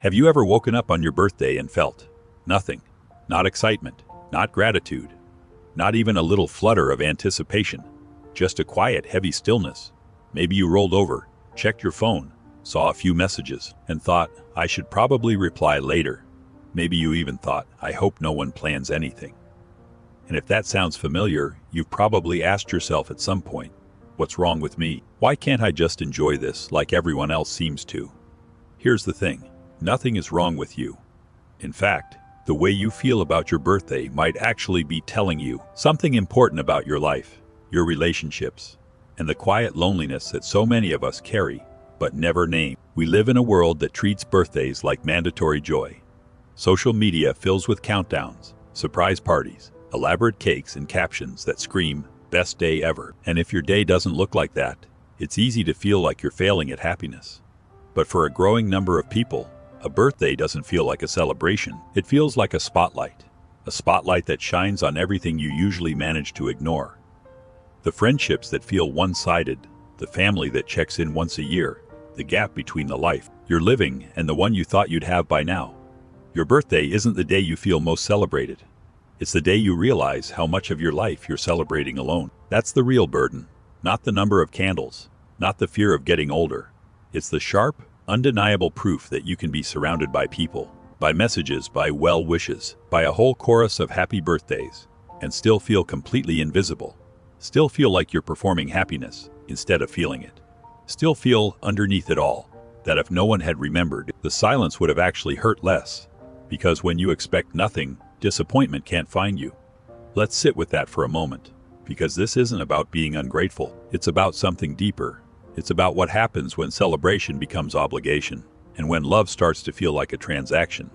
Have you ever woken up on your birthday and felt nothing? Not excitement, not gratitude, not even a little flutter of anticipation, just a quiet, heavy stillness. Maybe you rolled over, checked your phone, saw a few messages, and thought, I should probably reply later. Maybe you even thought, I hope no one plans anything. And if that sounds familiar, you've probably asked yourself at some point, what's wrong with me? Why can't I just enjoy this like everyone else seems to? Here's the thing. Nothing is wrong with you. In fact, the way you feel about your birthday might actually be telling you something important about your life, your relationships, and the quiet loneliness that so many of us carry but never name. We live in a world that treats birthdays like mandatory joy. Social media fills with countdowns, surprise parties, elaborate cakes, and captions that scream, best day ever. And if your day doesn't look like that, it's easy to feel like you're failing at happiness. But for a growing number of people, a birthday doesn't feel like a celebration. It feels like a spotlight that shines on everything you usually manage to ignore. The friendships that feel one-sided, the family that checks in once a year, the gap between the life you're living and the one you thought you'd have by now. Your birthday isn't the day you feel most celebrated. It's the day you realize how much of your life you're celebrating alone. That's the real burden, not the number of candles, not the fear of getting older. It's the sharp, undeniable proof that you can be surrounded by people, by messages, by well wishes, by a whole chorus of happy birthdays, and still feel completely invisible. Still feel like you're performing happiness instead of feeling it. Still feel underneath it all that if no one had remembered, the silence would have actually hurt less. Because when you expect nothing, disappointment can't find you. Let's sit with that for a moment, because this isn't about being ungrateful. It's about something deeper. It's about what happens when celebration becomes obligation, and when love starts to feel like a transaction.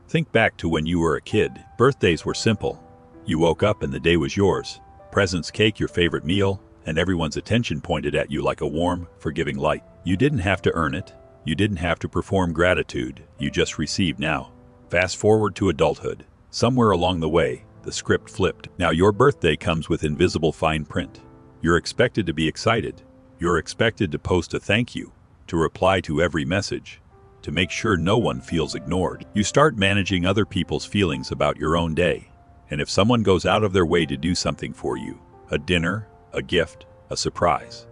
Think back to when you were a kid. Birthdays were simple. You woke up and the day was yours. Presents, cake, your favorite meal, and everyone's attention pointed at you like a warm, forgiving light. You didn't have to earn it. You didn't have to perform gratitude. You just received now. Fast forward to adulthood. Somewhere along the way, the script flipped. Now your birthday comes with invisible fine print. You're expected to be excited. You're expected to post a thank you, to reply to every message, to make sure no one feels ignored. You start managing other people's feelings about your own day. And if someone goes out of their way to do something for you, a dinner, a gift, a surprise,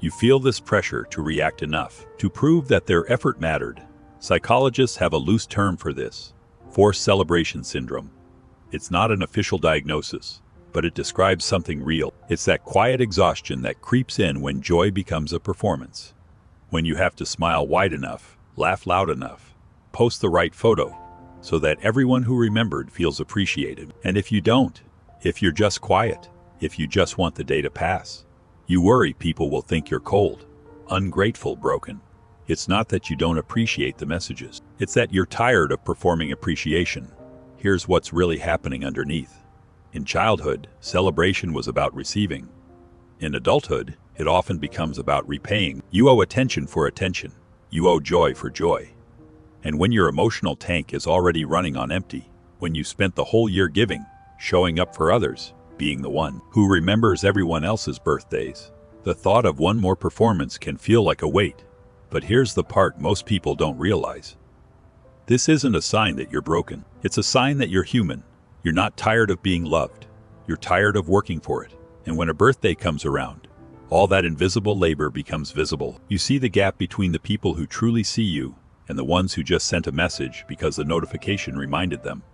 you feel this pressure to react enough, to prove that their effort mattered. Psychologists have a loose term for this: forced celebration syndrome. It's not an official diagnosis, but it describes something real. It's that quiet exhaustion that creeps in when joy becomes a performance. When you have to smile wide enough, laugh loud enough, post the right photo, so that everyone who remembered feels appreciated. And if you don't, if you're just quiet, if you just want the day to pass, you worry people will think you're cold, ungrateful, broken. It's not that you don't appreciate the messages. It's that you're tired of performing appreciation. Here's what's really happening underneath. In childhood, celebration was about receiving. In adulthood, it often becomes about repaying. You owe attention for attention. You owe joy for joy. And when your emotional tank is already running on empty, when you spent the whole year giving, showing up for others, being the one who remembers everyone else's birthdays, the thought of one more performance can feel like a weight. But here's the part most people don't realize. This isn't a sign that you're broken. It's a sign that you're human. You're not tired of being loved. You're tired of working for it. And when a birthday comes around, all that invisible labor becomes visible. You see the gap between the people who truly see you and the ones who just sent a message because the notification reminded them.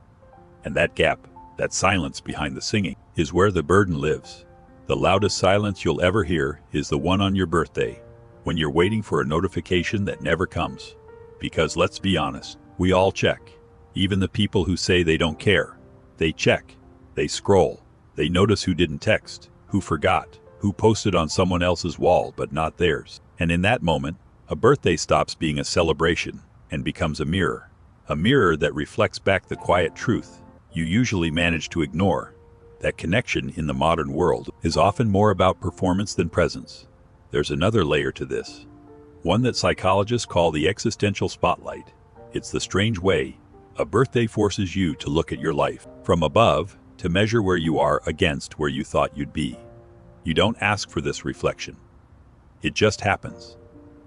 And that gap, that silence behind the singing, is where the burden lives. The loudest silence you'll ever hear is the one on your birthday, when you're waiting for a notification that never comes. Because let's be honest, we all check. Even the people who say they don't care. They check, they scroll, they notice who didn't text, who forgot, who posted on someone else's wall but not theirs. And in that moment, a birthday stops being a celebration and becomes a mirror that reflects back the quiet truth you usually manage to ignore. That connection in the modern world is often more about performance than presence. There's another layer to this, one that psychologists call the existential spotlight. It's the strange way a birthday forces you to look at your life from above, to measure where you are against where you thought you'd be. You don't ask for this reflection. It just happens.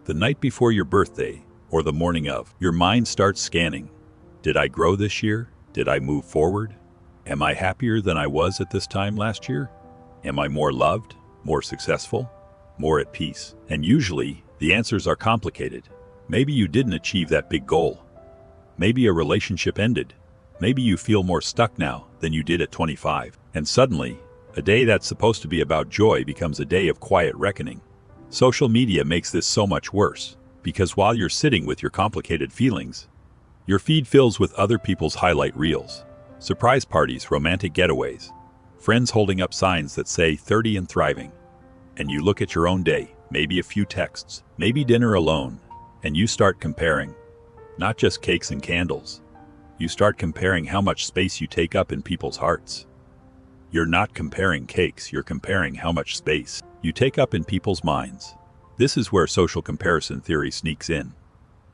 The night before your birthday, or the morning of. Your mind starts scanning. Did I grow this year? Did I move forward? Am I happier than I was at this time last year? Am I more loved, more successful, more at peace? And usually, the answers are complicated. Maybe you didn't achieve that big goal. Maybe a relationship ended. Maybe you feel more stuck now than you did at 25. And suddenly, a day that's supposed to be about joy becomes a day of quiet reckoning. Social media makes this so much worse, because while you're sitting with your complicated feelings, your feed fills with other people's highlight reels. Surprise parties, romantic getaways, friends holding up signs that say 30 and thriving. And you look at your own day, maybe a few texts, maybe dinner alone, and you start comparing. Not just cakes and candles. You start comparing how much space you take up in people's hearts. You're not comparing cakes, you're comparing how much space you take up in people's minds. This is where social comparison theory sneaks in.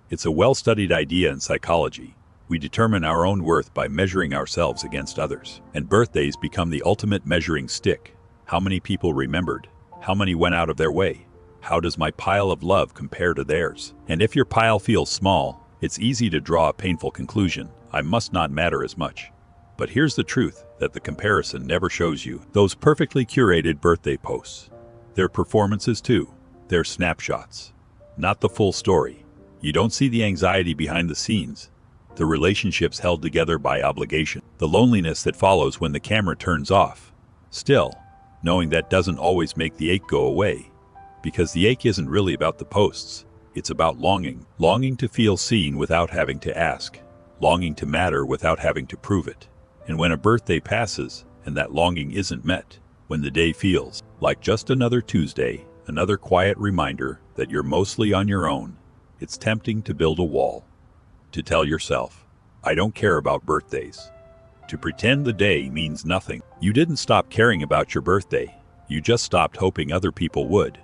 It's a well-studied idea in psychology. We determine our own worth by measuring ourselves against others. And birthdays become the ultimate measuring stick. How many people remembered? How many went out of their way? How does my pile of love compare to theirs? And if your pile feels small, it's easy to draw a painful conclusion. I must not matter as much. But here's the truth that the comparison never shows you. Those perfectly curated birthday posts. Their performances too. Their snapshots. Not the full story. You don't see the anxiety behind the scenes. The relationships held together by obligation. The loneliness that follows when the camera turns off. Still, knowing that doesn't always make the ache go away. Because the ache isn't really about the posts. It's about longing. Longing to feel seen without having to ask. Longing to matter without having to prove it. And when a birthday passes, and that longing isn't met, when the day feels like just another Tuesday, another quiet reminder that you're mostly on your own, it's tempting to build a wall. To tell yourself, I don't care about birthdays. To pretend the day means nothing. You didn't stop caring about your birthday. You just stopped hoping other people would.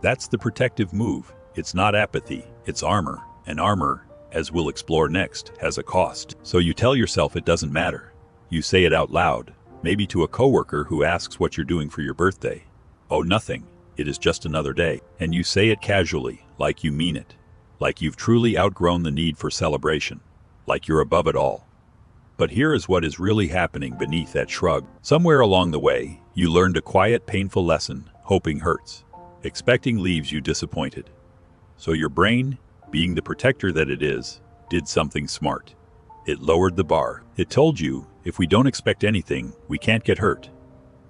That's the protective move. It's not apathy, it's armor. And armor, as we'll explore next, has a cost. So you tell yourself it doesn't matter. You say it out loud, maybe to a coworker who asks what you're doing for your birthday. Oh, nothing. It is just another day. And you say it casually, like you mean it. Like you've truly outgrown the need for celebration. Like you're above it all. But here is what is really happening beneath that shrug. Somewhere along the way, you learned a quiet, painful lesson. Hoping hurts. Expecting leaves you disappointed. So your brain, being the protector that it is, did something smart. It lowered the bar. It told you, if we don't expect anything, we can't get hurt.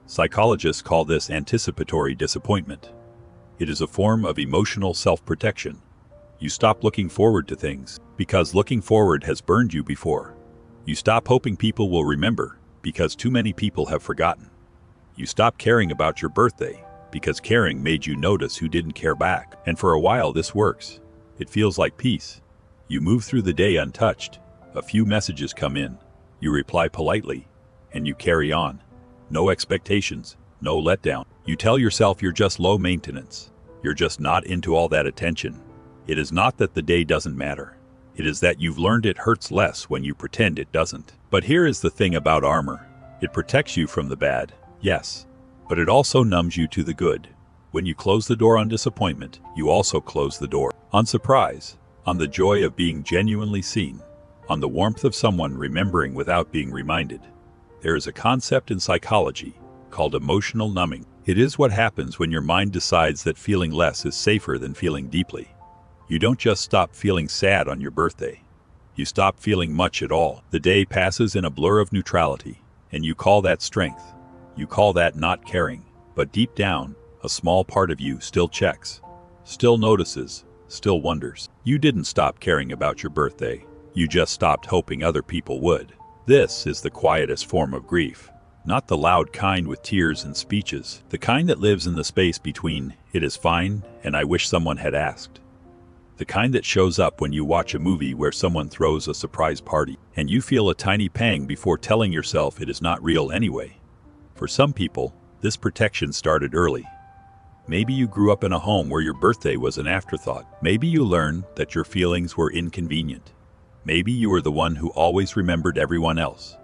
Psychologists call this anticipatory disappointment. It is a form of emotional self-protection. You stop looking forward to things, because looking forward has burned you before. You stop hoping people will remember, because too many people have forgotten. You stop caring about your birthday, because caring made you notice who didn't care back. And for a while this works. It feels like peace. You move through the day untouched. A few messages come in. You reply politely, and you carry on. No expectations, no letdown. You tell yourself you're just low maintenance. You're just not into all that attention. It is not that the day doesn't matter. It is that you've learned it hurts less when you pretend it doesn't. But here is the thing about armor. It protects you from the bad, yes, but it also numbs you to the good. When you close the door on disappointment, you also close the door on surprise, on the joy of being genuinely seen, on the warmth of someone remembering without being reminded. There is a concept in psychology called emotional numbing. It is what happens when your mind decides that feeling less is safer than feeling deeply. You don't just stop feeling sad on your birthday. You stop feeling much at all. The day passes in a blur of neutrality, and you call that strength. You call that not caring. But deep down, a small part of you still checks, still notices, still wonders. You didn't stop caring about your birthday. You just stopped hoping other people would. This is the quietest form of grief. Not the loud kind with tears and speeches. The kind that lives in the space between, "it is fine," and "I wish someone had asked." The kind that shows up when you watch a movie where someone throws a surprise party, and you feel a tiny pang before telling yourself it is not real anyway. For some people, this protection started early. Maybe you grew up in a home where your birthday was an afterthought. Maybe you learned that your feelings were inconvenient. Maybe you were the one who always remembered everyone else.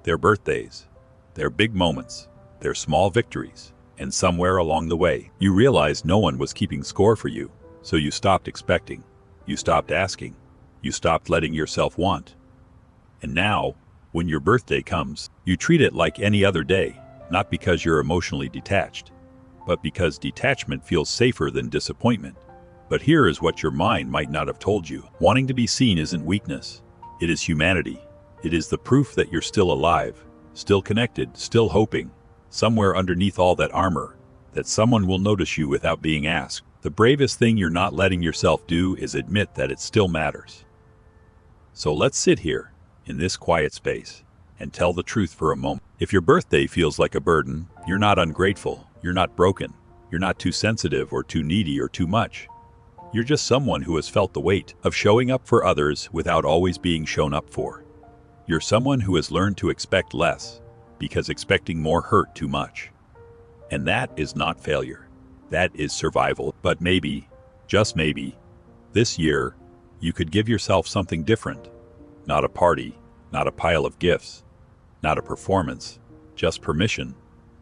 Their birthdays, their big moments, their small victories. And somewhere along the way, you realized no one was keeping score for you, so you stopped expecting. You stopped asking. You stopped letting yourself want. And now, when your birthday comes, you treat it like any other day, not because you're emotionally detached, but because detachment feels safer than disappointment. But here is what your mind might not have told you. Wanting to be seen isn't weakness. It is humanity. It is the proof that you're still alive, still connected, still hoping, somewhere underneath all that armor, that someone will notice you without being asked. The bravest thing you're not letting yourself do is admit that it still matters. So let's sit here, in this quiet space, and tell the truth for a moment. If your birthday feels like a burden, you're not ungrateful, you're not broken, you're not too sensitive or too needy or too much. You're just someone who has felt the weight of showing up for others without always being shown up for. You're someone who has learned to expect less, because expecting more hurt too much. And that is not failure. That is survival. But maybe, just maybe, this year, you could give yourself something different. Not a party, not a pile of gifts, not a performance, just permission.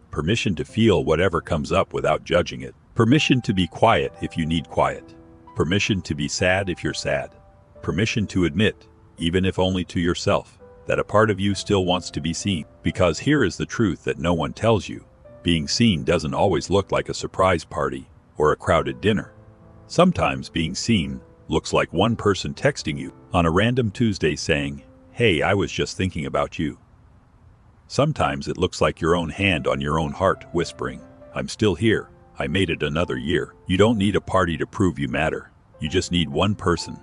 Permission to feel whatever comes up without judging it. Permission to be quiet if you need quiet. Permission to be sad if you're sad. Permission to admit, even if only to yourself, that a part of you still wants to be seen. Because here is the truth that no one tells you. Being seen doesn't always look like a surprise party or a crowded dinner. Sometimes being seen looks like one person texting you on a random Tuesday saying, "Hey, I was just thinking about you." Sometimes it looks like your own hand on your own heart whispering, "I'm still here. I made it another year." You don't need a party to prove you matter. You just need one person,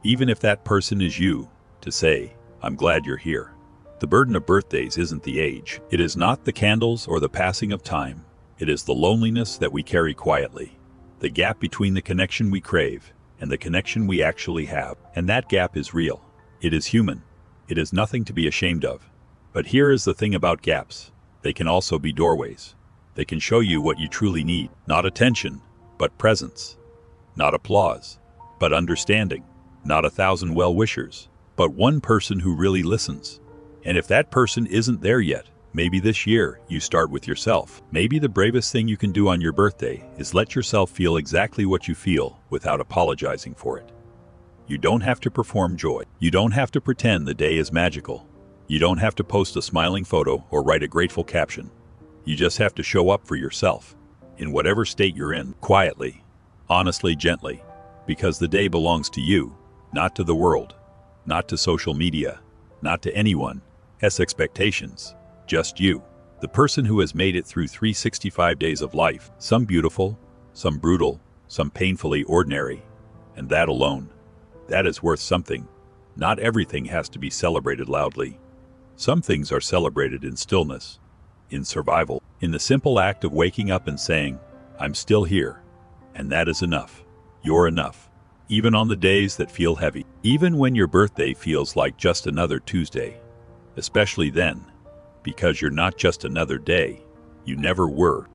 even if that person is you, to say, "I'm glad you're here." The burden of birthdays isn't the age. It is not the candles or the passing of time. It is the loneliness that we carry quietly. The gap between the connection we crave and the connection we actually have. And that gap is real. It is human. It is nothing to be ashamed of. But here is the thing about gaps. They can also be doorways. They can show you what you truly need. Not attention, but presence. Not applause, but understanding. Not 1,000 well-wishers, but one person who really listens. And if that person isn't there yet, maybe this year you start with yourself. Maybe the bravest thing you can do on your birthday is let yourself feel exactly what you feel without apologizing for it. You don't have to perform joy. You don't have to pretend the day is magical. You don't have to post a smiling photo or write a grateful caption. You just have to show up for yourself, in whatever state you're in, quietly, honestly, gently, because the day belongs to you, not to the world, not to social media, not to anyone's expectations, just you, the person who has made it through 365 days of life, some beautiful, some brutal, some painfully ordinary, and that alone, that is worth something. Not everything has to be celebrated loudly. Some things are celebrated in stillness, in survival, in the simple act of waking up and saying, "I'm still here," and that is enough. You're enough. Even on the days that feel heavy, even when your birthday feels like just another Tuesday, especially then, because you're not just another day, you never were.